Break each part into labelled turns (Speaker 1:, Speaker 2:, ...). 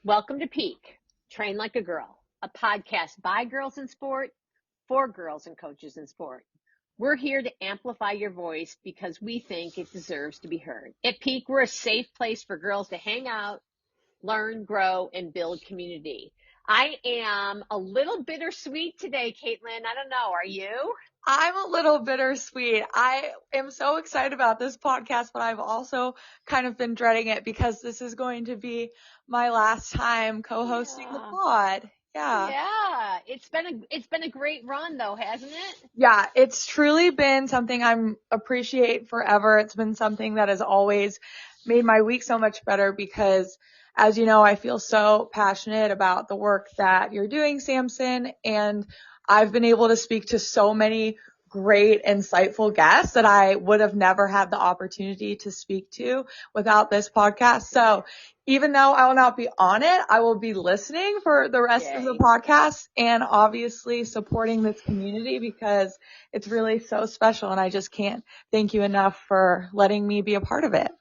Speaker 1: Welcome to Peak, Train Like a Girl, a podcast by girls in sport, for girls and coaches in sport. We're here to amplify your voice because we think it deserves to be heard. At Peak, we're a safe place for girls to hang out, learn, grow, and build community. I am a little bittersweet today, Caitlin. I don't know. Are you?
Speaker 2: I'm a little bittersweet. I am so excited about this podcast, but I've also kind of been dreading it because this is going to be my last time co-hosting the pod.
Speaker 1: Yeah. It's been a great run though, hasn't it?
Speaker 2: Yeah, it's truly been something I'm appreciate forever. It's been something that has always made my week so much better because, as you know, I feel so passionate about the work that you're doing, Samson, and I've been able to speak to so many great, insightful guests that I would have never had the opportunity to speak to without this podcast. So even though I will not be on it, I will be listening for the rest of the
Speaker 1: Yay.
Speaker 2: podcast and obviously supporting this community because it's really so special. And I just can't thank you enough for letting me be a part of it.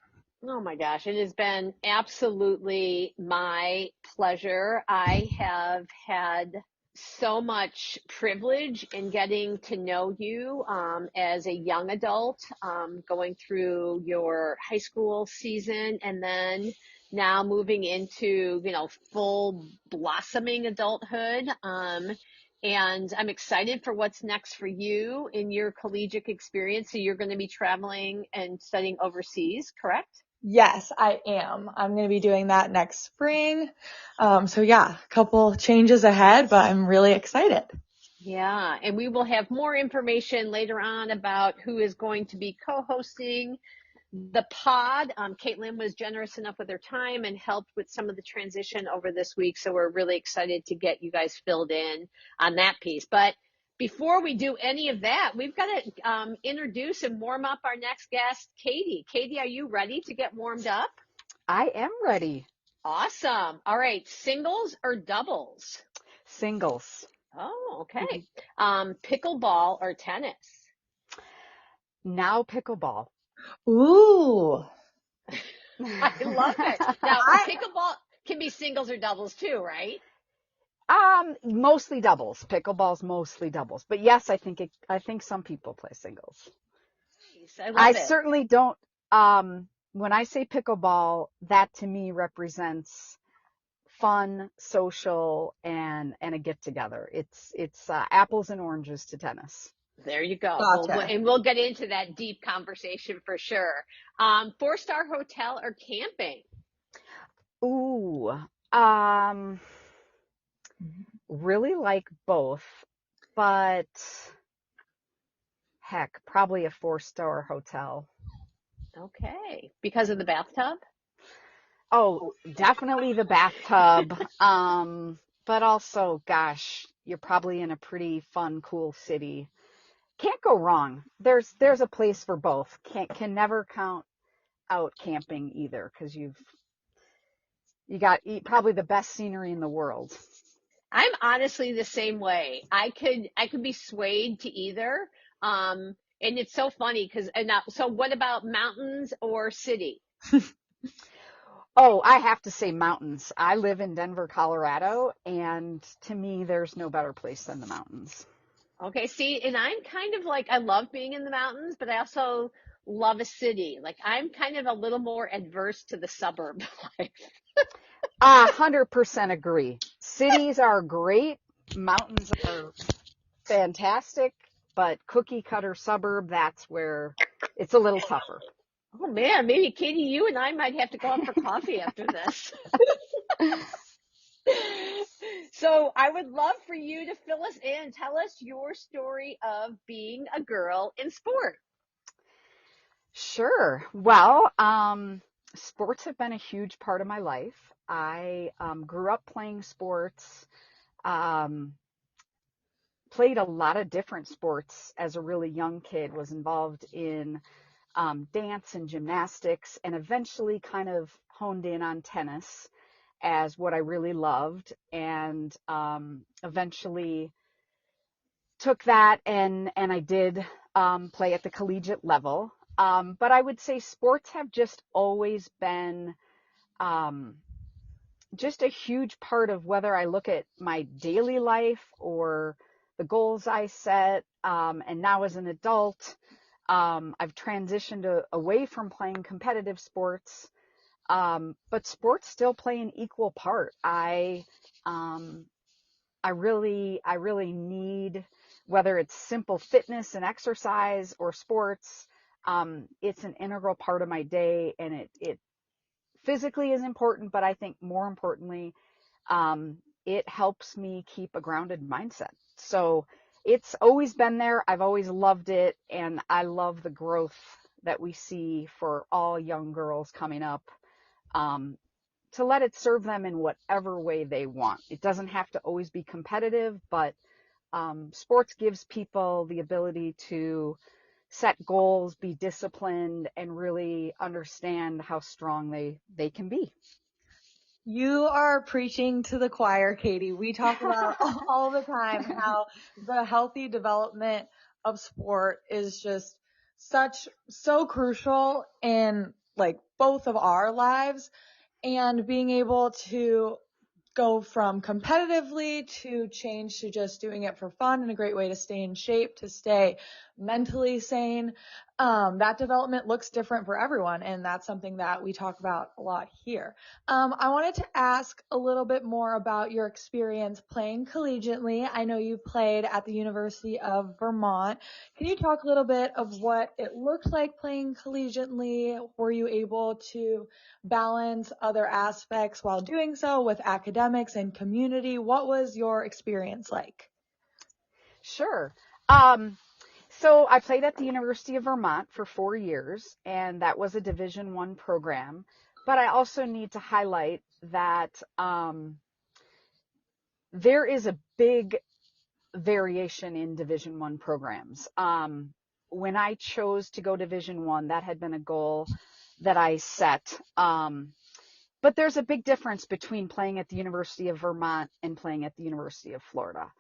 Speaker 1: Oh my gosh, it has been absolutely my pleasure. I have had so much privilege in getting to know you as a young adult, going through your high school season and then now moving into, full blossoming adulthood. And I'm excited for what's next for you in your collegiate experience. So you're going to be traveling and studying overseas, correct?
Speaker 2: Yes, I am. I'm going to be doing that next spring. So yeah, a couple changes ahead, but I'm really excited.
Speaker 1: Yeah, and we will have more information later on about who is going to be co-hosting the pod. Caitlin was generous enough with her time and helped with some of the transition over this week. So we're really excited to get you guys filled in on that piece. But before we do any of that, we've got to introduce and warm up our next guest, Katie. Katie, are you ready to get warmed up?
Speaker 3: I am ready.
Speaker 1: Awesome. All right. Singles or doubles?
Speaker 3: Singles.
Speaker 1: Oh, okay. Pickleball or tennis?
Speaker 3: Now pickleball.
Speaker 2: Ooh.
Speaker 1: I love it. Now, pickleball can be singles or doubles too, right?
Speaker 3: Mostly doubles. Pickleball's mostly doubles. But yes, I think some people play singles.
Speaker 1: Nice. I
Speaker 3: I
Speaker 1: love it.
Speaker 3: certainly don't, when I say pickleball, that to me represents fun, social, and a get together. It's apples and oranges to tennis.
Speaker 1: There you go.
Speaker 2: Gotcha.
Speaker 1: And we'll get into that deep conversation for sure. 4-star hotel or camping?
Speaker 3: Ooh, really like both, but heck, probably a 4-star hotel.
Speaker 1: Okay. Because of the bathtub?
Speaker 3: Oh, definitely the bathtub. But also, gosh, you're probably in a pretty fun, cool city. Can't go wrong. There's a place for both. Can never count out camping either, because you got probably the best scenery in the world.
Speaker 1: I'm honestly the same way. I could be swayed to either. And it's so funny because so what about mountains or city?
Speaker 3: Oh, I have to say mountains. I live in Denver, Colorado, and to me, there's no better place than the mountains.
Speaker 1: Okay, see, and I'm kind of like I love being in the mountains, but I also love a city. Like I'm kind of a little more adverse to the suburb life.
Speaker 3: 100% agree. Cities are great. Mountains are fantastic, but cookie cutter suburb, that's where it's a little tougher.
Speaker 1: Oh man, maybe Katie, you and I might have to go out for coffee after this. So I would love for you to fill us in, tell us your story of being a girl in sport.
Speaker 3: Sure. Well, sports have been a huge part of my life. I grew up playing sports, um, played a lot of different sports as a really young kid, was involved in dance and gymnastics, and eventually kind of honed in on tennis as what I really loved, and eventually took that and I did play at the collegiate level. But I would say sports have just always been just a huge part of whether I look at my daily life or the goals I set. And now as an adult, I've transitioned away from playing competitive sports, but sports still play an equal part. Um, I really need, whether it's simple fitness and exercise or sports, it's an integral part of my day, and it physically is important, but I think more importantly, it helps me keep a grounded mindset. So it's always been there. I've always loved it, and I love the growth that we see for all young girls coming up. Um, to let it serve them in whatever way they want. It doesn't have to always be competitive, but sports gives people the ability to set goals, be disciplined, and really understand how strong they can be.
Speaker 2: You are preaching to the choir, Katie. We talk about all the time how the healthy development of sport is just so crucial in like both of our lives, and being able to go from competitively to change to just doing it for fun and a great way to stay in shape, to stay mentally sane. That development looks different for everyone, and that's something that we talk about a lot here. I wanted to ask a little bit more about your experience playing collegiately. I know you played at the University of Vermont. Can you talk a little bit of what it looked like playing collegiately? Were you able to balance other aspects while doing so with academics and community? What was your experience like?
Speaker 3: Sure. Um, so I played at the University of Vermont for 4 years, and that was a Division I program. But I also need to highlight that there is a big variation in Division I programs. When I chose to go Division I, that had been a goal that I set. But there's a big difference between playing at the University of Vermont and playing at the University of Florida.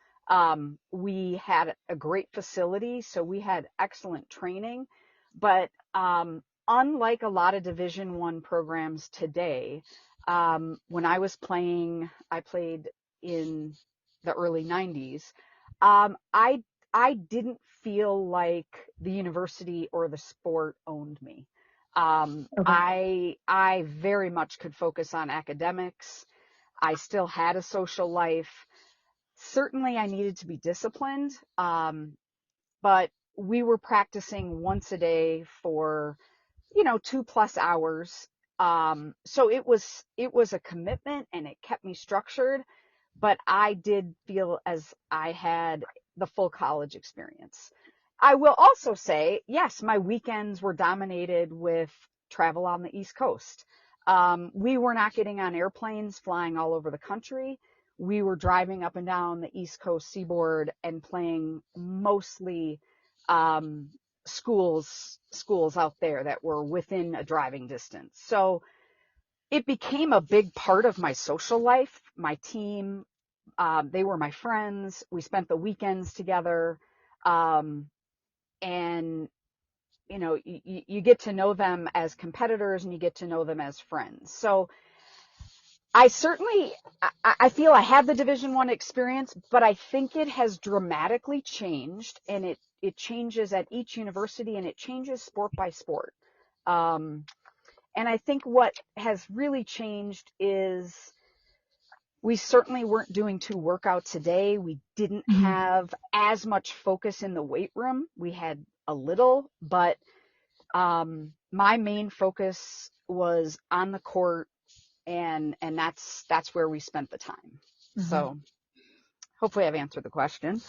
Speaker 3: We had a great facility, so we had excellent training. But unlike a lot of Division I programs today, when I was playing, I played in the early 90s. Um, I I didn't feel like the university or the sport owned me.
Speaker 2: Okay.
Speaker 3: I very much could focus on academics. I still had a social life. Certainly, I needed to be disciplined, but we were practicing once a day for 2+ hours. So it was a commitment, and it kept me structured. But I did feel as I had the full college experience. I will also say, yes, my weekends were dominated with travel on the East Coast. We were not getting on airplanes flying all over the country. We were driving up and down the East Coast seaboard and playing mostly schools out there that were within a driving distance. So it became a big part of my social life. My team, they were my friends. We spent the weekends together. And you get to know them as competitors, and you get to know them as friends. So I feel I have the Division I experience, but I think it has dramatically changed, and it changes at each university, and it changes sport by sport. And I think what has really changed is we certainly weren't doing 2 workouts a day. We didn't have as much focus in the weight room. We had a little, but my main focus was on the court, and that's where we spent the time. So hopefully I've answered the question.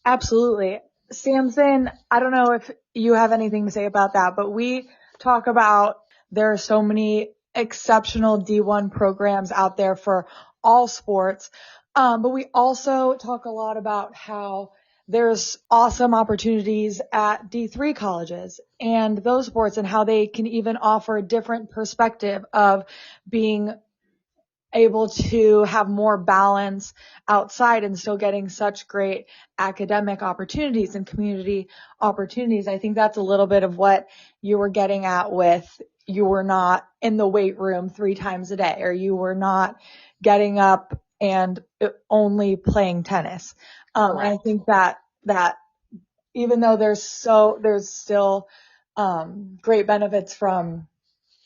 Speaker 2: Absolutely. Samson, I don't know if you have anything to say about that, but we talk about there are so many exceptional D1 programs out there for all sports. But we also talk a lot about how there's awesome opportunities at D3 colleges and those sports, and how they can even offer a different perspective of being able to have more balance outside and still getting such great academic opportunities and community opportunities. I think that's a little bit of what you were getting at with you were not in the weight room 3 times a day, or you were not getting up and only playing tennis. And I think that even though there's still great benefits from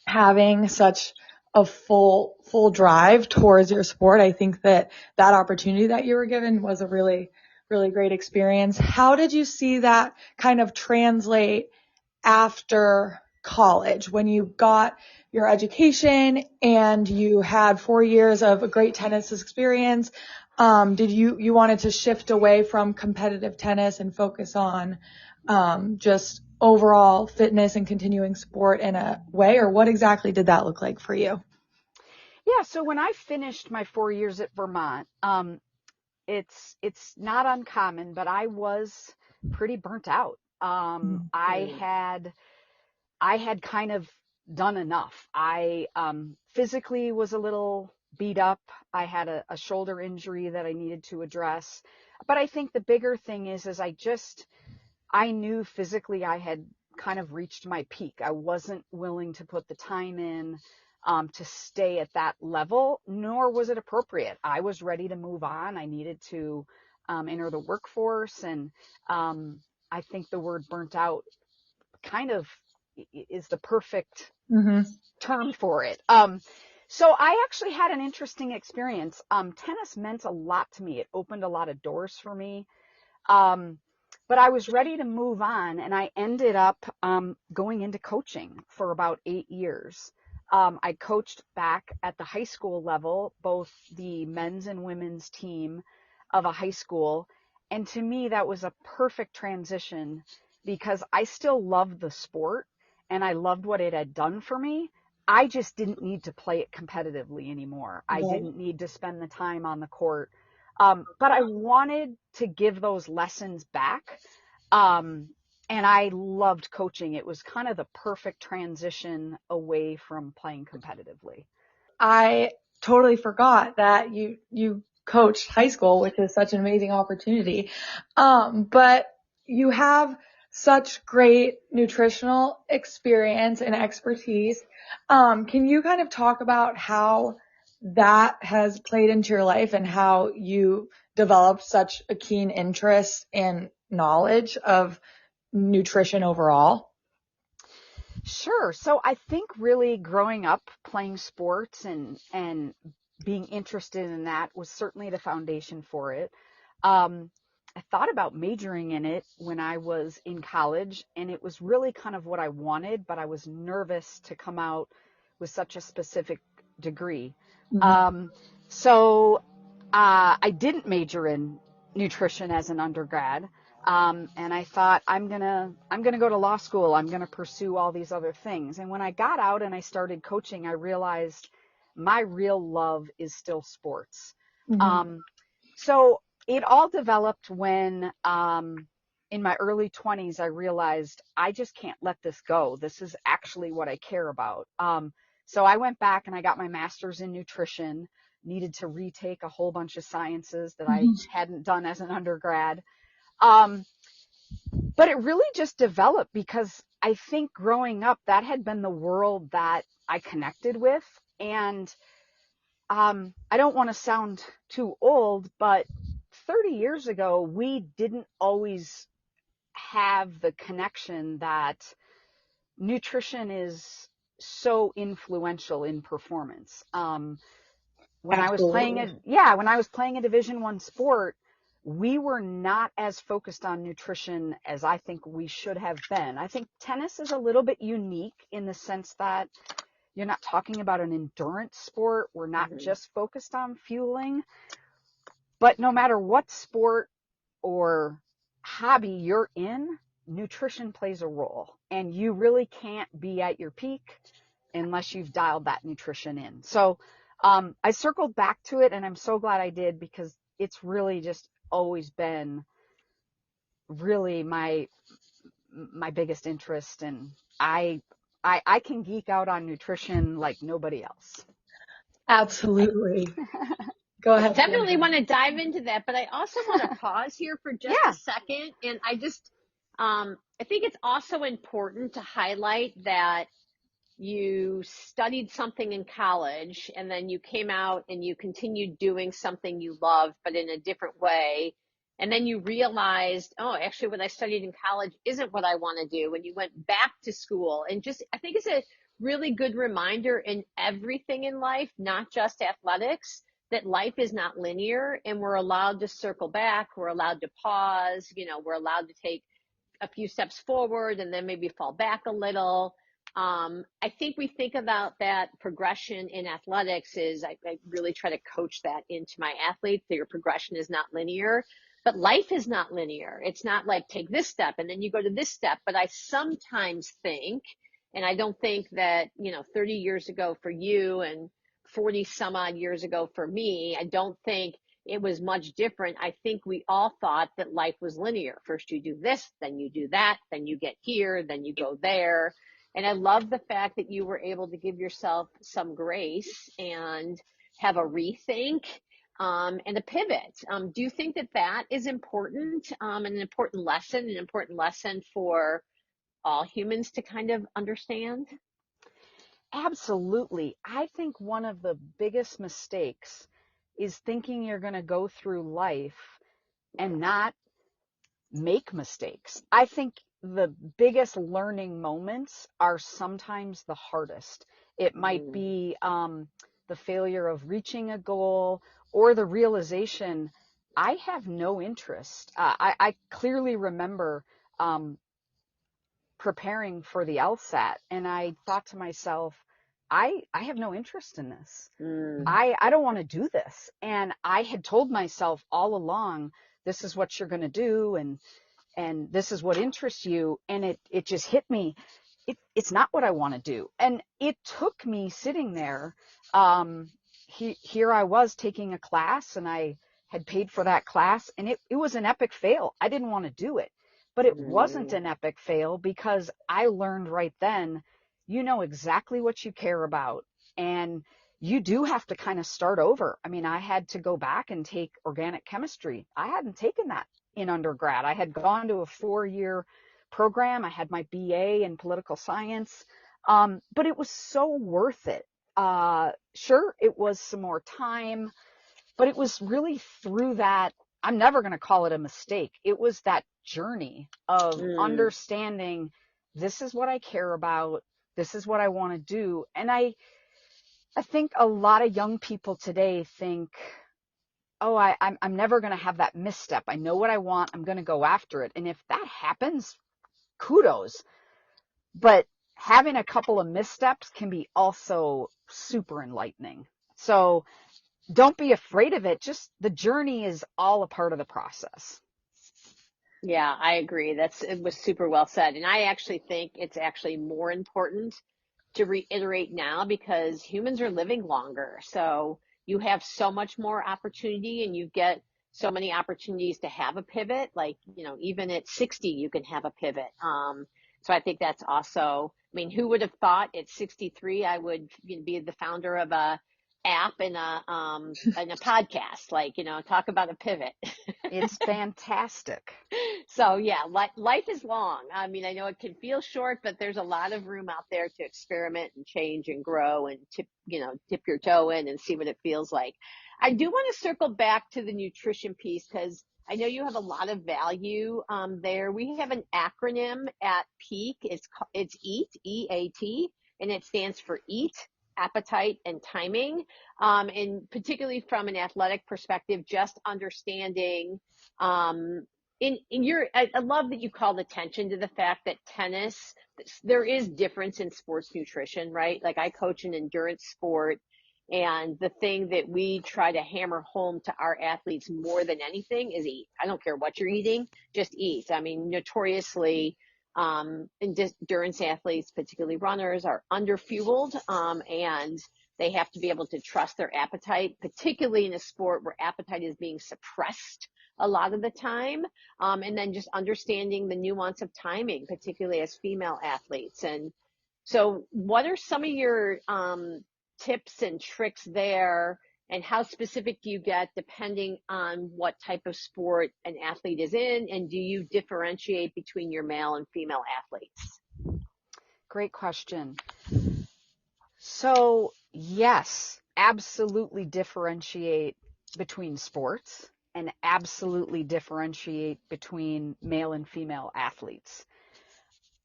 Speaker 2: having such a full drive towards your sport, I think that opportunity that you were given was a really, really great experience. How did you see that kind of translate after college, when you got your education and you had 4 years of a great tennis experience? Did you wanted to shift away from competitive tennis and focus on just overall fitness and continuing sport in a way, or what exactly did that look like for you?
Speaker 3: Yeah, so when I finished my 4 years at Vermont, it's not uncommon, but I was pretty burnt out. I had kind of done enough. I physically was a little beat up. I had a shoulder injury that I needed to address. But I think the bigger thing is I knew physically I had kind of reached my peak. I wasn't willing to put the time in to stay at that level, nor was it appropriate. I was ready to move on. I needed to enter the workforce. And I think the word burnt out kind of is the perfect term for it. So I actually had an interesting experience. Tennis meant a lot to me. It opened a lot of doors for me. But I was ready to move on, and I ended up going into coaching for about 8 years. I coached back at the high school level, both the men's and women's team of a high school. And to me, that was a perfect transition because I still loved the sport and I loved what it had done for me. I just didn't need to play it competitively anymore. I didn't need to spend the time on the court. But I wanted to give those lessons back. And I loved coaching. It was kind of the perfect transition away from playing competitively.
Speaker 2: I totally forgot that you coached high school, which is such an amazing opportunity. But you have such great nutritional experience and expertise. Can you kind of talk about how that has played into your life and how you developed such a keen interest and knowledge of nutrition overall?
Speaker 3: Sure. So I think really growing up playing sports and being interested in that was certainly the foundation for it. I thought about majoring in it when I was in college, and it was really kind of what I wanted, but I was nervous to come out with such a specific degree. So I didn't major in nutrition as an undergrad. And I thought I'm gonna go to law school. I'm gonna pursue all these other things. And when I got out and I started coaching, I realized my real love is still sports. So it all developed when in my early 20s I realized I just can't let this go. This is actually what I care about. So I went back and I got my master's in nutrition. Needed to retake a whole bunch of sciences that I hadn't done as an undergrad. But it really just developed because I think growing up, that had been the world that I connected with. And I don't want to sound too old, but 30 years ago, we didn't always have the connection that nutrition is so influential in performance. When I was playing when I was playing a Division I sport, we were not as focused on nutrition as I think we should have been. I think tennis is a little bit unique in the sense that you're not talking about an endurance sport. We're not just focused on fueling, but no matter what sport or hobby you're in, nutrition plays a role, and you really can't be at your peak unless you've dialed that nutrition in. So I circled back to it, and I'm so glad I did because it's really just always been really my biggest interest, and I can geek out on nutrition like nobody else.
Speaker 2: Absolutely. Go ahead.
Speaker 1: Definitely want to dive into that, but I also want to pause here for just a second. And I think it's also important to highlight that you studied something in college and then you came out and you continued doing something you love, but in a different way. And then you realized, oh, actually what I studied in college isn't what I want to do. And you went back to school, and just, I think it's a really good reminder in everything in life, not just athletics, that life is not linear, and we're allowed to circle back. We're allowed to pause, we're allowed to take a few steps forward and then maybe fall back a little. I think we think about that progression in athletics is I really try to coach that into my athletes, that your progression is not linear, but life is not linear. It's not like take this step and then you go to this step. But I sometimes think, and I don't think that, 30 years ago for you and 40 some odd years ago for me, I don't think it was much different. I think we all thought that life was linear. First you do this, then you do that, then you get here, then you go there. And I love the fact that you were able to give yourself some grace and have a rethink, and a pivot. Do you think that that is important, and an important lesson for all humans to kind of understand?
Speaker 3: Absolutely. I think one of the biggest mistakes is thinking you're going to go through life and not make mistakes. I think the biggest learning moments are sometimes the hardest. It might
Speaker 1: Mm,
Speaker 3: be the failure of reaching a goal, or the realization I have no interest. I clearly remember preparing for the LSAT, and I thought to myself, I have no interest in this.
Speaker 1: mm,
Speaker 3: I don't want to do this. And I had told myself all along, this is what you're going to do, and this is what interests you. And it just hit me. It's not what I want to do. And it took me sitting there. Here I was taking a class, and I had paid for that class, and it was an epic fail. I didn't want to do it, but it wasn't
Speaker 1: mm,
Speaker 3: an epic fail because I learned right then, you know exactly what you care about. And you do have to kind of start over. I mean, I had to go back and take organic chemistry. I hadn't taken that in undergrad. I had gone to a 4-year program. I had my BA in political science, but it was so worth it. Sure, it was some more time, but it was really through that. I'm never going to call it a mistake. It was that journey of
Speaker 1: mm.
Speaker 3: understanding, this is what I care about. This is what I want to do. And I think a lot of young people today think, oh, I'm never going to have that misstep. I know what I want. I'm going to go after it. And if that happens, kudos. But having a couple of missteps can be also super enlightening. So don't be afraid of it. Just the journey is all a part of the process.
Speaker 1: Yeah, I agree. It was super well said. And I actually think it's actually more important to reiterate now because humans are living longer. So you have so much more opportunity, and you get so many opportunities to have a pivot. Like, even at 60, you can have a pivot. So I think that's also, I mean, who would have thought at 63 I would be the founder of a app and a podcast, like, talk about a pivot.
Speaker 3: It's fantastic.
Speaker 1: So yeah, life is long. I mean, I know it can feel short, but there's a lot of room out there to experiment and change and grow and dip your toe in and see what it feels like. I do want to circle back to the nutrition piece because I know you have a lot of value there. We have an acronym at Peak. It's EAT, EAT, and it stands for eat, appetite, and timing. And particularly from an athletic perspective, just understanding I love that you called attention to the fact that tennis, there is difference in sports nutrition, right? Like I coach an endurance sport, and the thing that we try to hammer home to our athletes more than anything is eat. I don't care what you're eating, just eat. I mean, notoriously, endurance athletes, particularly runners, are underfueled, and they have to be able to trust their appetite, particularly in a sport where appetite is being suppressed a lot of the time. And then just understanding the nuance of timing, particularly as female athletes. And so what are some of your tips and tricks there, and how specific do you get depending on what type of sport an athlete is in? And do you differentiate between your male and female athletes?
Speaker 3: Great question. So, yes, absolutely differentiate between sports and absolutely differentiate between male and female athletes.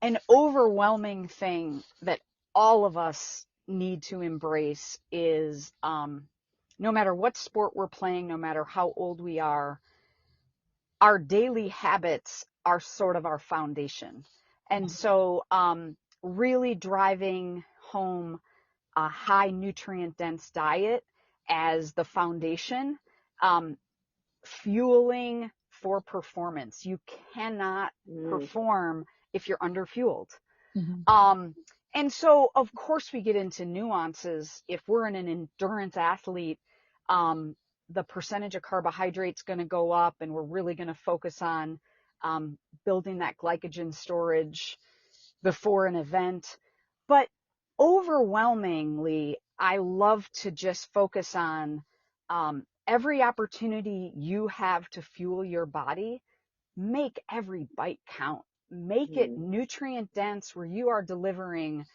Speaker 3: An overwhelming thing that all of us need to embrace is no matter what sport we're playing, no matter how old we are, our daily habits are sort of our foundation. And so really driving home a high nutrient dense diet as the foundation, um, fueling for performance. You cannot perform if you're underfueled. Um, and so, of course, we get into nuances. If we're in an endurance athlete, um, the percentage of carbohydrates going to go up, and we're really going to focus on building that glycogen storage before an event. But overwhelmingly, I love to just focus on every opportunity you have to fuel your body. Make every bite count. Make it nutrient dense where you are delivering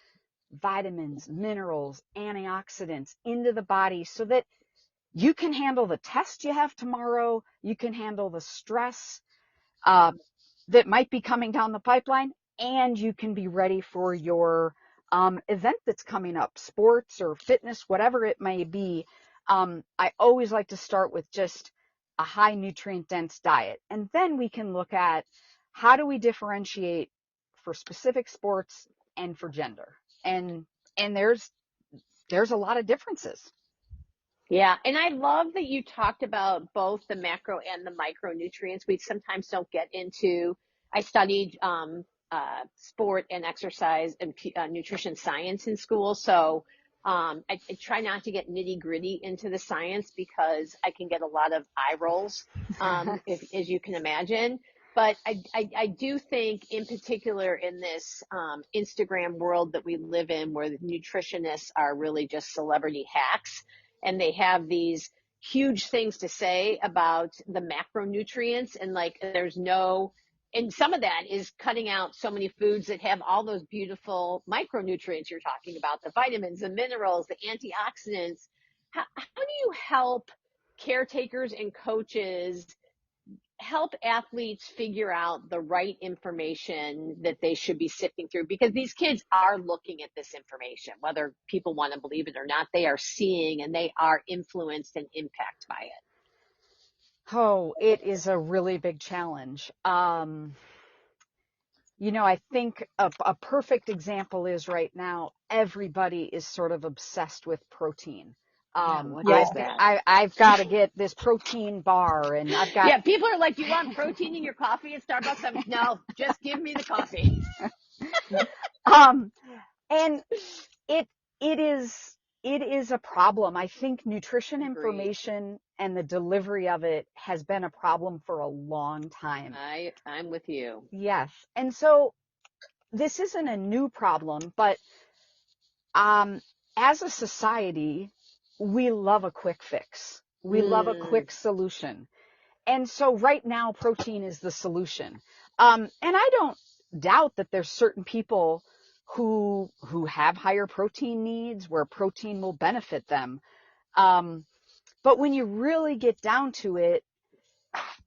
Speaker 3: vitamins, minerals, antioxidants into the body so that you can handle the test you have tomorrow. You can handle the stress that might be coming down the pipeline, and you can be ready for your event that's coming up, sports or fitness, whatever it may be. I always like to start with just a high nutrient dense diet. And then we can look at how do we differentiate for specific sports and for gender. And there's a lot of differences.
Speaker 1: Yeah, and I love that you talked about both the macro and the micronutrients. We sometimes don't get into. I studied sport and exercise and nutrition science in school, so I try not to get nitty gritty into the science because I can get a lot of eye rolls, if, as you can imagine. But I do think, in particular, in this Instagram world that we live in, where the nutritionists are really just celebrity hacks, and they have these huge things to say about the macronutrients, and like there's no, and some of that is cutting out so many foods that have all those beautiful micronutrients you're talking about, the vitamins, the minerals, the antioxidants. How do you help caretakers and coaches help athletes figure out the right information that they should be sifting through? Because these kids are looking at this information, whether people want to believe it or not. They are seeing and they are influenced and impacted by it.
Speaker 3: Oh, it is a really big challenge. I think a perfect example is right now, everybody is sort of obsessed with protein.
Speaker 1: What is that?
Speaker 3: I've got to get this protein bar, and I've got.
Speaker 1: Yeah, people are like, "Do you want protein in your coffee at Starbucks?" No, just give me the coffee.
Speaker 3: And it is a problem. I think nutrition
Speaker 1: Agreed.
Speaker 3: information and the delivery of it has been a problem for a long time.
Speaker 1: I'm with you.
Speaker 3: Yes. And so this isn't a new problem, but as a society, we love a quick fix. We love a quick solution. And so right now, protein is the solution. And I don't doubt that there's certain people who have higher protein needs where protein will benefit them. But when you really get down to it,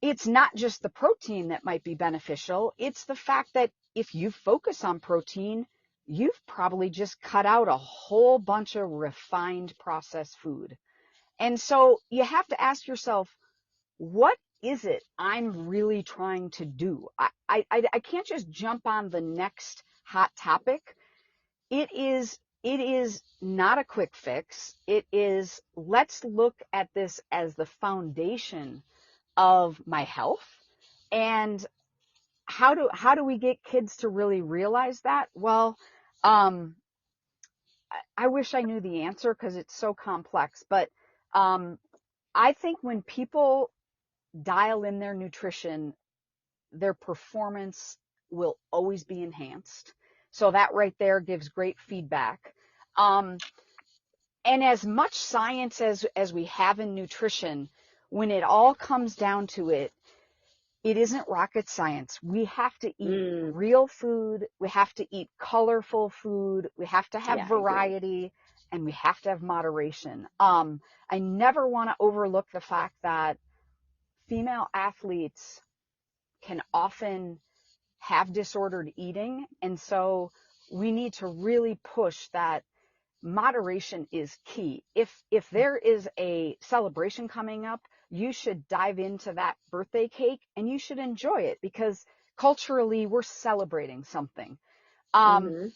Speaker 3: it's not just the protein that might be beneficial. It's the fact that if you focus on protein, you've probably just cut out a whole bunch of refined processed food. And so you have to ask yourself, what is it I'm really trying to do? I can't just jump on the next hot topic. It is not a quick fix. It is, let's look at this as the foundation of my health. And how do we get kids to really realize that? Well, I wish I knew the answer because it's so complex, but I think when people dial in their nutrition, their performance will always be enhanced. So that right there gives great feedback. And as much science as we have in nutrition, when it all comes down to it, it isn't rocket science. We have to eat
Speaker 1: Mm,
Speaker 3: real food. We have to eat colorful food. We have to have
Speaker 1: yeah, I agree.
Speaker 3: variety, and we have to have moderation. I never want to overlook the fact that female athletes can often have disordered eating. And so we need to really push that moderation is key. If there is a celebration coming up, you should dive into that birthday cake and you should enjoy it because culturally we're celebrating something. Um,
Speaker 1: Hmm.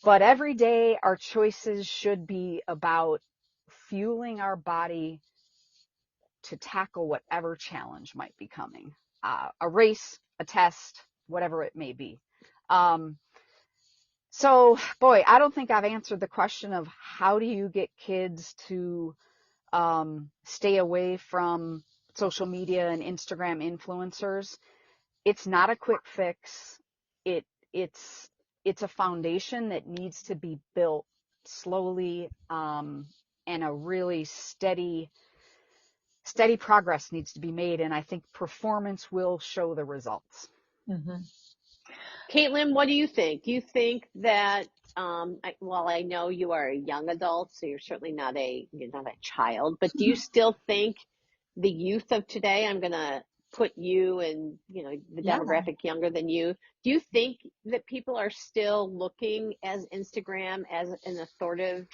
Speaker 3: but every day our choices should be about fueling our body to tackle whatever challenge might be coming, a race, a test, whatever it may be. Um, so, boy, I don't think I've answered the question of how do you get kids to stay away from social media and Instagram influencers. It's not a quick fix. It it's it's a foundation that needs to be built slowly, and a really steady progress needs to be made. And I think performance will show the results.
Speaker 2: Mm-hmm.
Speaker 1: Caitlin, what do you think? Do you think that, well, I know you are a young adult, so you're not a child, but do you still think the youth of today, I'm gonna put you in, the
Speaker 2: Yeah.
Speaker 1: demographic younger than you, do you think that people are still looking as Instagram as an authoritative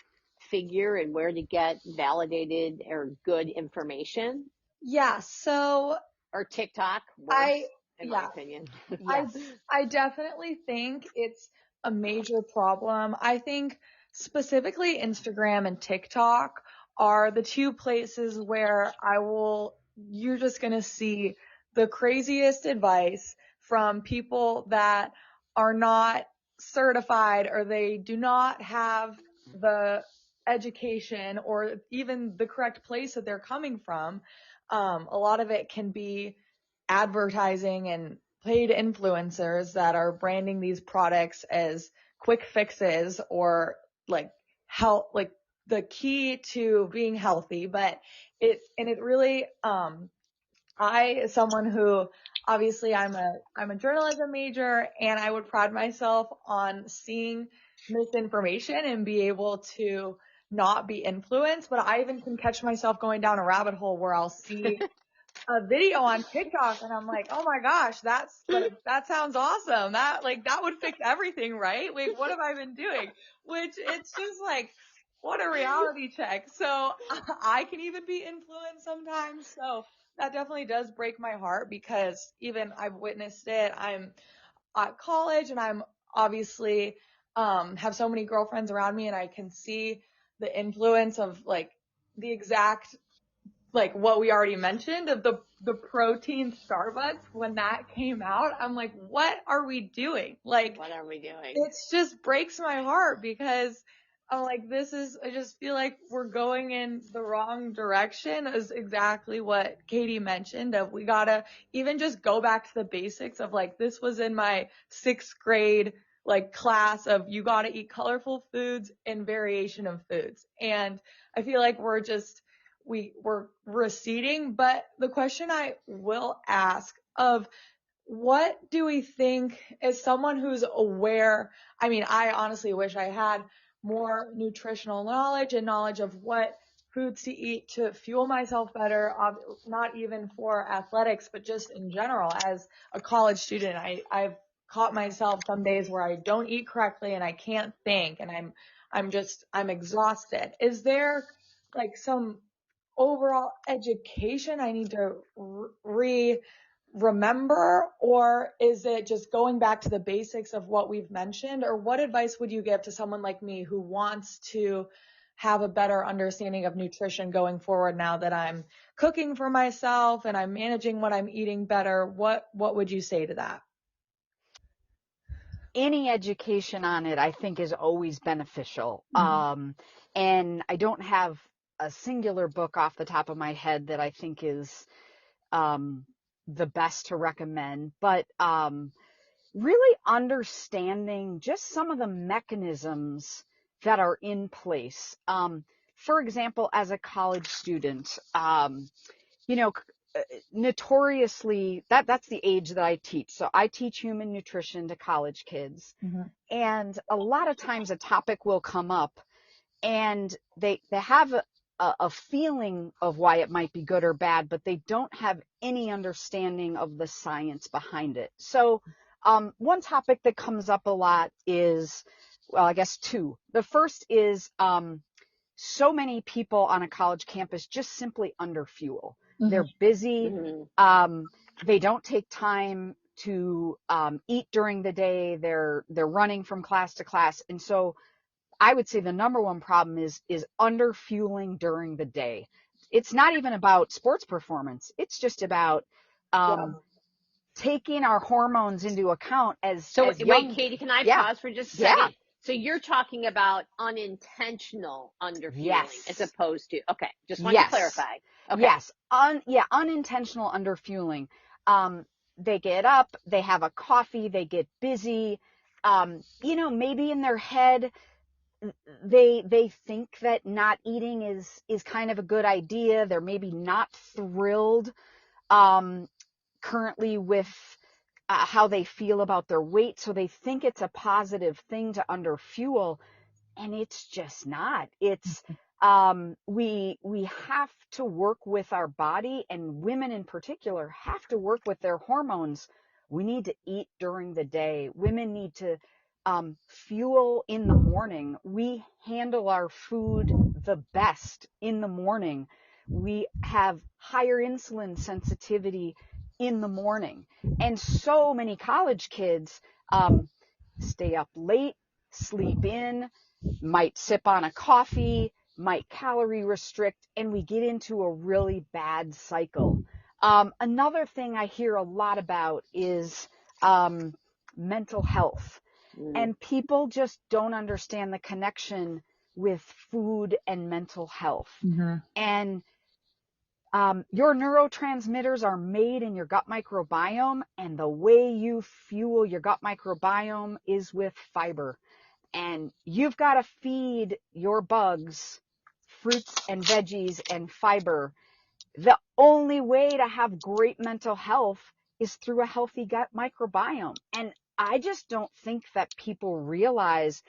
Speaker 1: figure and where to get validated or good information?
Speaker 2: Yeah. So
Speaker 1: Or TikTok,
Speaker 2: I,
Speaker 1: worse, in my
Speaker 2: yeah,
Speaker 1: opinion.
Speaker 2: I
Speaker 3: Yes.
Speaker 2: I definitely think it's a major problem. I think specifically Instagram and TikTok are the two places where you're just going to see the craziest advice from people that are not certified or they do not have the education or even the correct place that they're coming from. A lot of it can be advertising and paid influencers that are branding these products as quick fixes or like health, like the key to being healthy. But it really, as someone who obviously I'm a journalism major and I would pride myself on seeing misinformation and be able to not be influenced. But I even can catch myself going down a rabbit hole where I'll see a video on TikTok and I'm like, oh my gosh, that sounds awesome. That would fix everything, right? Like, what have I been doing? Which it's just like, what a reality check. So I can even be influenced sometimes. So that definitely does break my heart because even I've witnessed it. I'm at college and I'm obviously, have so many girlfriends around me and I can see the influence of like the exact like what we already mentioned of the protein Starbucks when that came out. I'm like, what are we doing? Like,
Speaker 1: What are we doing?
Speaker 2: it just breaks my heart because I'm like, I just feel like we're going in the wrong direction is exactly what Katie mentioned of we gotta even just go back to the basics of like, this was in my 6th grade like class of you gotta eat colorful foods and variation of foods. And I feel like we're receding, but the question I will ask of what do we think as someone who's aware? I mean, I honestly wish I had more nutritional knowledge and knowledge of what foods to eat to fuel myself better, not even for athletics, but just in general as a college student. I've caught myself some days where I don't eat correctly and I can't think and I'm exhausted. Is there like some overall education I need to remember, or is it just going back to the basics of what we've mentioned? Or what advice would you give to someone like me who wants to have a better understanding of nutrition going forward now that I'm cooking for myself and I'm managing what I'm eating better? What would you say to that?
Speaker 3: Any education on it, I think, is always beneficial.
Speaker 2: Mm-hmm.
Speaker 3: And I don't have a singular book off the top of my head that I think is um, the best to recommend, but really understanding just some of the mechanisms that are in place. For example, as a college student, you know, notoriously, that's the age that I teach. So I teach human nutrition to college kids. And a lot of times a topic will come up and they have a feeling of why it might be good or bad, but they don't have any understanding of the science behind it. So one topic that comes up a lot is, well, I guess two. The first is so many people on a college campus just simply underfuel. They're busy. They don't take time to eat during the day. They're running from class to class. And so I would say the number one problem is underfueling during the day. It's not even about sports performance. It's just about taking our hormones into account as
Speaker 1: wait,
Speaker 3: young.
Speaker 1: Katie, can I pause for just a
Speaker 3: Yeah.
Speaker 1: second? So you're talking about unintentional underfueling as opposed to, okay, just want to clarify. Okay.
Speaker 3: Yes. Unintentional underfueling. They get up, they have a coffee, they get busy. Maybe in their head, they think that not eating is kind of a good idea. They're maybe not thrilled currently with how they feel about their weight, so they think it's a positive thing to underfuel, and it's just not. It's we have to work with our body, and women in particular have to work with their hormones. We need to eat during the day. Women need to fuel in the morning. We handle our food the best in the morning. We have higher insulin sensitivity in the morning. And so many college kids stay up late, sleep in, might sip on a coffee, might calorie restrict, and we get into a really bad cycle. Another thing I hear a lot about is mental health. And people just don't understand the connection with food and mental health. And your neurotransmitters are made in your gut microbiome, and the way you fuel your gut microbiome is with fiber. And you've got to feed your bugs fruits and veggies and fiber. The only way to have great mental health is through a healthy gut microbiome. And I just don't think that people realize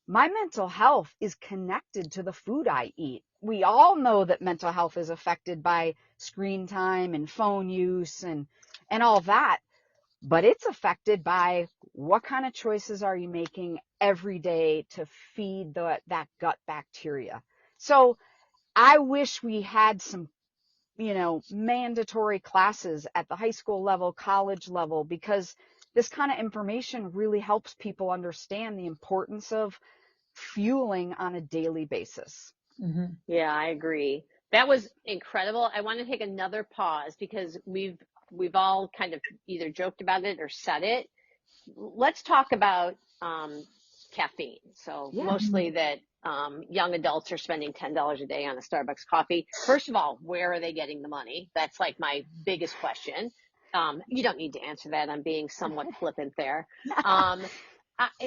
Speaker 3: my mental health is connected to the food I eat. We all know that mental health is affected by screen time and phone use and all that, but it's affected by what kind of choices are you making every day to feed that gut bacteria. So I wish we had some, mandatory classes at the high school level, college level, because this kind of information really helps people understand the importance of fueling on a daily basis.
Speaker 1: Yeah, I agree. That was incredible. I want to take another pause because we've all kind of either joked about it or said it. Let's talk about caffeine. So mostly that young adults are spending $10 a day on a Starbucks coffee. First of all, where are they getting the money? That's like my biggest question. You don't need to answer that. I'm being somewhat flippant there. I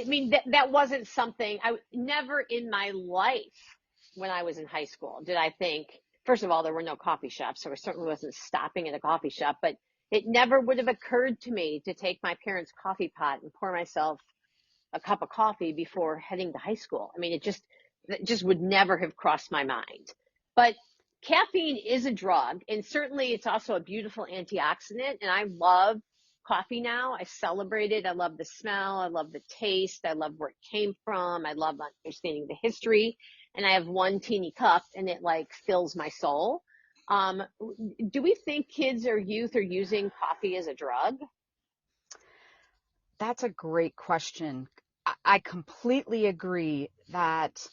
Speaker 1: mean, that wasn't something I never in my life when I was in high school did I think, first of all, there were no coffee shops, so I certainly wasn't stopping at a coffee shop, but it never would have occurred to me to take my parents' coffee pot and pour myself a cup of coffee before heading to high school. I mean, it just would never have crossed my mind. But caffeine is a drug, and certainly it's also a beautiful antioxidant, and I love coffee now. I celebrate it. I love the smell. I love the taste. I love where it came from. I love understanding the history. And I have one teeny cup, and it like fills my soul. Do we think kids or youth are using coffee as a drug?
Speaker 3: That's a great question. I completely agree that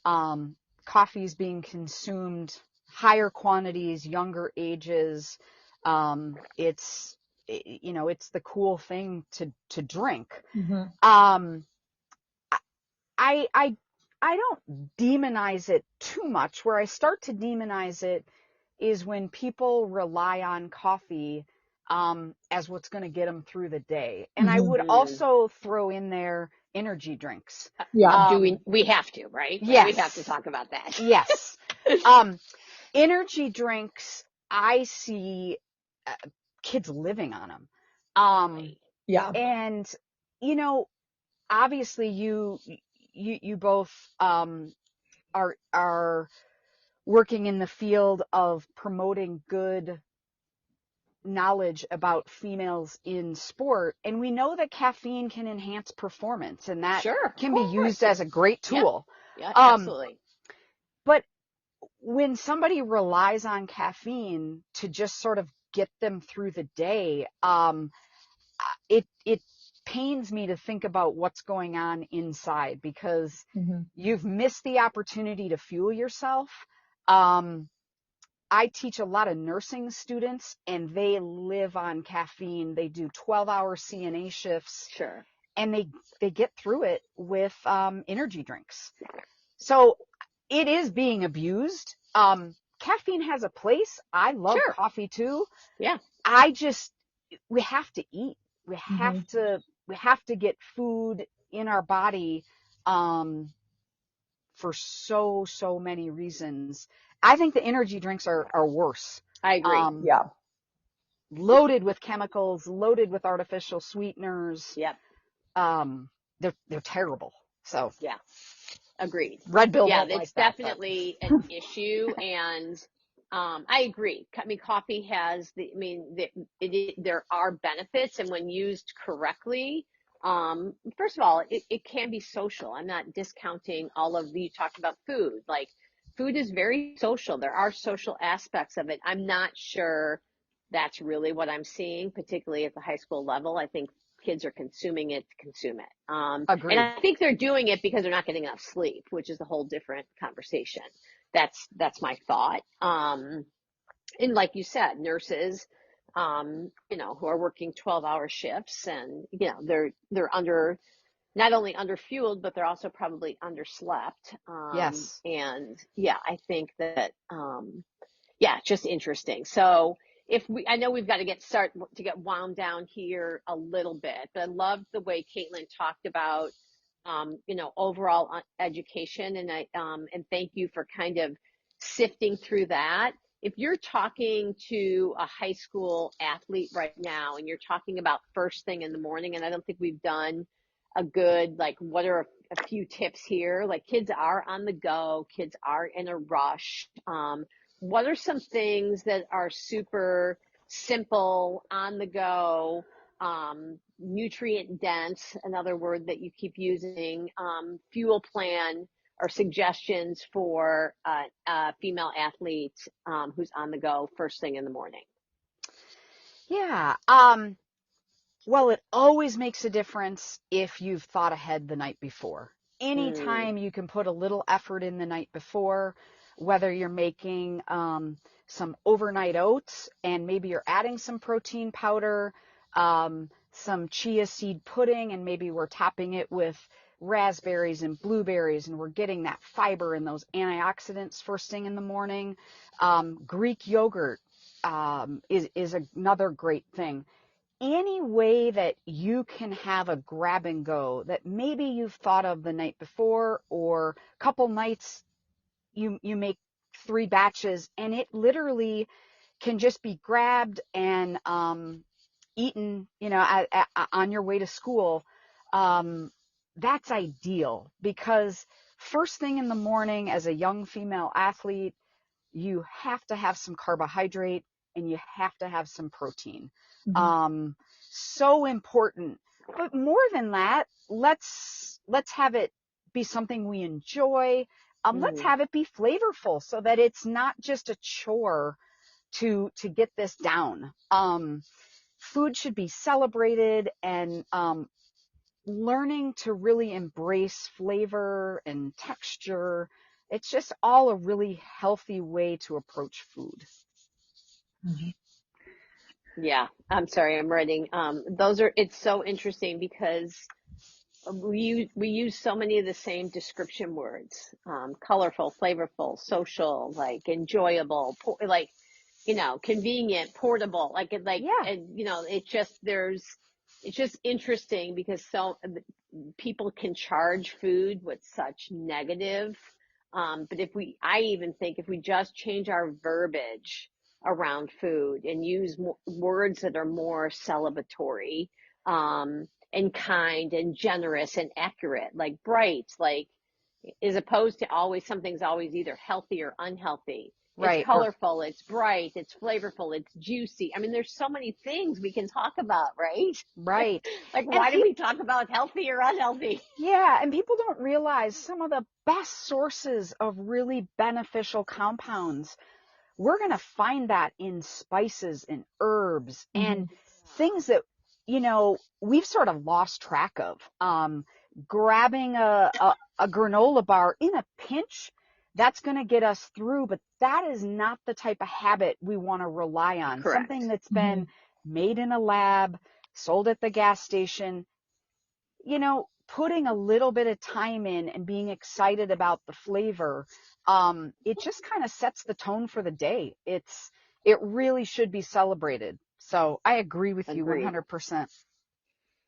Speaker 3: coffee is being consumed higher quantities, younger ages. It's the cool thing to drink. I don't demonize it too much. Where I start to demonize it is when people rely on coffee as what's going to get them through the day. And I would also throw in there energy drinks.
Speaker 1: We have to, right?
Speaker 3: Yes.
Speaker 1: We have to talk about that.
Speaker 3: Yes. Energy drinks I see kids living on them.
Speaker 1: Right.
Speaker 2: Yeah.
Speaker 3: And, you know, obviously you both, are working in the field of promoting good knowledge about females in sport. And we know that caffeine can enhance performance, and that
Speaker 1: Sure. Of
Speaker 3: can be used
Speaker 1: course.
Speaker 3: as a great
Speaker 1: Yep.
Speaker 3: tool.
Speaker 1: Yeah,
Speaker 3: Um,
Speaker 1: absolutely.
Speaker 3: but when somebody relies on caffeine to just sort of get them through the day, it pains me to think about what's going on inside, because
Speaker 2: Mm-hmm.
Speaker 3: you've missed the opportunity to fuel yourself. Um, I teach a lot of nursing students, and they live on caffeine. They do 12-hour CNA shifts,
Speaker 1: Sure.
Speaker 3: and they get through it with energy drinks. So it is being abused. Caffeine has a place. I love
Speaker 1: Sure.
Speaker 3: coffee too.
Speaker 1: Yeah.
Speaker 3: We have to eat. We
Speaker 2: Mm-hmm.
Speaker 3: have to get food in our body, for so many reasons. I think the energy drinks are worse.
Speaker 1: I agree.
Speaker 3: Um,
Speaker 2: Yeah.
Speaker 3: Loaded with chemicals, loaded with artificial sweeteners.
Speaker 1: Yep.
Speaker 3: They're terrible. So
Speaker 1: Yeah. Agreed.
Speaker 3: Red Bill
Speaker 1: Yeah,
Speaker 3: don't
Speaker 1: that's
Speaker 3: like that, but
Speaker 1: definitely an issue, and I agree. I mean, coffee has there are benefits, and when used correctly, first of all, it can be social. I'm not discounting all of the, you talked about food. Like, food is very social. There are social aspects of it. I'm not sure that's really what I'm seeing, particularly at the high school level. I think kids are consuming it to consume it. And
Speaker 3: agree.
Speaker 1: I think they're doing it because they're not getting enough sleep, which is a whole different conversation. That's my thought. And like you said, nurses, who are working 12-hour shifts, and they're under, not only underfueled, but they're also probably underslept.
Speaker 3: Yes.
Speaker 1: And yeah, I think that yeah, just interesting. So I know we've got to get wound down here a little bit, but I loved the way Caitlin talked about, overall education, and thank you for kind of sifting through that. If you're talking to a high school athlete right now, and you're talking about first thing in the morning, and I don't think we've done a good, like, what are a few tips here? Like, kids are on the go, kids are in a rush. What are some things that are super simple, on the go, nutrient dense, another word that you keep using, fuel plan, or suggestions for a female athlete who's on the go first thing in the morning?
Speaker 3: Yeah. Well, it always makes a difference if you've thought ahead the night before.
Speaker 1: Mm,
Speaker 3: Anytime you can put a little effort in the night before, whether you're making some overnight oats and maybe you're adding some protein powder, some chia seed pudding, and maybe we're topping it with raspberries and blueberries, and we're getting that fiber and those antioxidants first thing in the morning. Greek yogurt is another great thing. Any way that you can have a grab and go that maybe you've thought of the night before, or a couple nights you make 3 batches, and it literally can just be grabbed and eaten, on your way to school. That's ideal, because first thing in the morning as a young female athlete, you have to have some carbohydrate and you have to have some protein.
Speaker 2: Mm-hmm.
Speaker 3: So important. But more than that, let's have it be something we enjoy. Let's
Speaker 1: mm,
Speaker 3: have it be flavorful, so that it's not just a chore to get this down. Food should be celebrated, and learning to really embrace flavor and texture. It's just all a really healthy way to approach food.
Speaker 2: Mm-hmm.
Speaker 1: yeah, I'm sorry, I'm writing. It's so interesting because we use so many of the same description words: colorful, flavorful, social, like enjoyable, like, convenient, portable,
Speaker 3: Yeah.
Speaker 1: and it's just interesting because people can charge food with such negative. But I even think if we just change our verbiage around food and use words that are more celebratory, and kind and generous and accurate, like bright, like as opposed to always something's always either healthy or unhealthy. It's
Speaker 3: Right. Or
Speaker 1: colorful, it's bright, it's flavorful, it's juicy. I mean, there's so many things we can talk about, right?
Speaker 3: right.
Speaker 1: Like,
Speaker 3: And
Speaker 1: why do we talk about healthy or unhealthy?
Speaker 3: yeah, and people don't realize some of the best sources of really beneficial compounds. We're going to find that in spices and herbs and things that, we've sort of lost track of. Grabbing a granola bar in a pinch, that's going to get us through, but that is not the type of habit we want to rely on. Something
Speaker 1: Correct.
Speaker 3: that's been made in a lab, sold at the gas station, putting a little bit of time in and being excited about the flavor, it just kind of sets the tone for the day. It really should be celebrated. So I agree with you
Speaker 1: Agreed.
Speaker 3: 100%.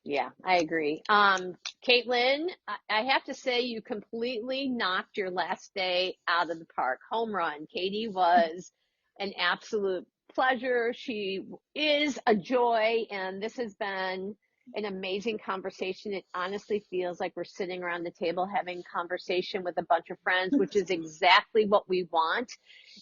Speaker 1: Yeah, I agree. Caitlin, I have to say you completely knocked your last day out of the park. Home run. Katie was an absolute pleasure. She is a joy, and this has been an amazing conversation. It honestly feels like we're sitting around the table having conversation with a bunch of friends, which is exactly what we want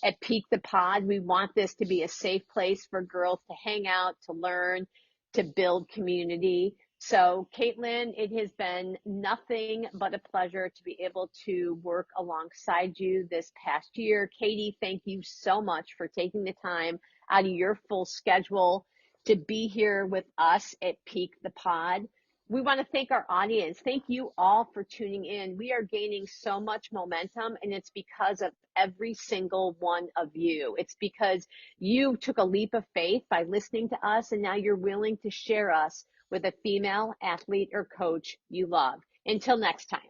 Speaker 1: at Peak the Pod. We want this to be a safe place for girls to hang out, to learn, to build community. So, Caitlin, it has been nothing but a pleasure to be able to work alongside you this past year. Katie, thank you so much for taking the time out of your full schedule to be here with us at Peak the Pod. We want to thank our audience. Thank you all for tuning in. We are gaining so much momentum, and it's because of every single one of you. It's because you took a leap of faith by listening to us, and now you're willing to share us with a female athlete or coach you love. Until next time.